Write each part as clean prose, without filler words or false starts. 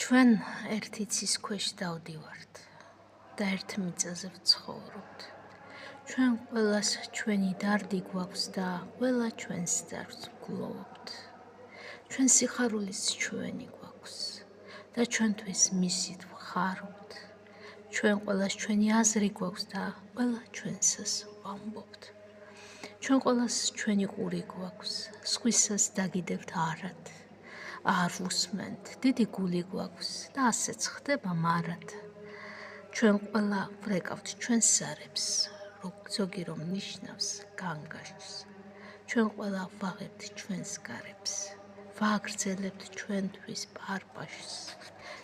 ჩვენ ერთი ცის ქვეშ დავდივართ და ერთ მიწაზე ვცხოვრობთ. ჩვენ ყველას ჩვენი დარდი გვაქვს და ყველა ჩვენს დარდს ვგლოვობთ. ჩვენ სიხარულის ჩვენი გვაქვს და ჩვენთვის მისით ვხარობთ. ჩვენ ყველას ჩვენი აზრი გვაქვს და ყველა ჩვენსას ვამბობთ. ჩვენ ყველას ჩვენი ყური გვაქვს, სხვისას დაგიდებთ არად. არ ვუსმენთ, დიდი გული გვაქვს და ასეც ხდება მარად. ჩვენ ყველა ვრეკავთ ჩვენს სარებს, ზოგი რომ ნიშნავს განგაშს. ჩვენ ყველა ვაღებთ ჩვენს გარებს, ვააგრძელებთ ჩვენთვის პარპაშს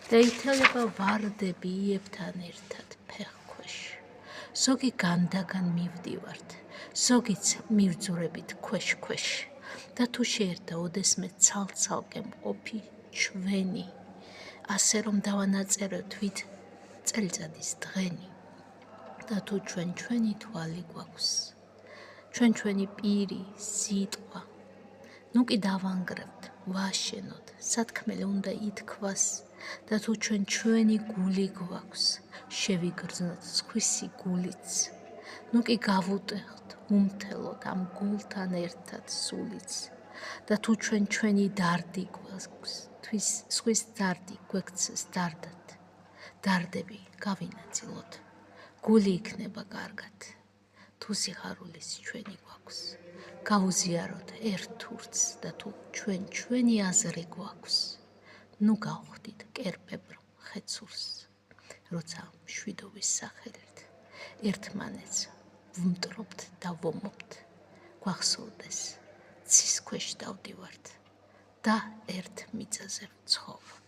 და ითელება ვარდები იებთან ერთად ფეხქვეშ. ზოგი განდაგან მივდივართ, ზოგიც მივძვრებით ქვეშ-ქვეშ. და თუ შეერთა ოდესმე ცალ-ცალკე მყოფი ჩვენი, ასე რომ დავანაწეროთ ვით წელიწადის დღენი. და თუ ჩვენი თვალი გვაქვს, ჩვენი პირი, სიტყვა, ნუ კი დავანგრევთ, ვაშენოთ, სათქმელი უნდა ითქვას. და თუ ჩვენი გული გვაქვს, შევიგრძნოთ სხვისი გულიც, ნუ კი გავუტეხთ უმთელოთ ამ გულთან ერთად სულიც. და თუ ჩვენი დარდი გვაქვს, სხვის დარდი გვექცეს დარდად, დარდები გავინაწილოთ, გული იქნება კარგად. თუ სიხარულის ჩვენი გვაქვს, გავუზიაროთ ერთ თურქს და თუ ჩვენი აზრი გვაქვს, ნუ გავხდით კერპებრ ხეცურს, როცა მშვიდობის სახელით ერთმანეთს ვმტრობთ და ვომობთ. გვახსოვდეს ცის ქვეშ დავდივართ და ერთ მიწაზე ვცხოვრობთ.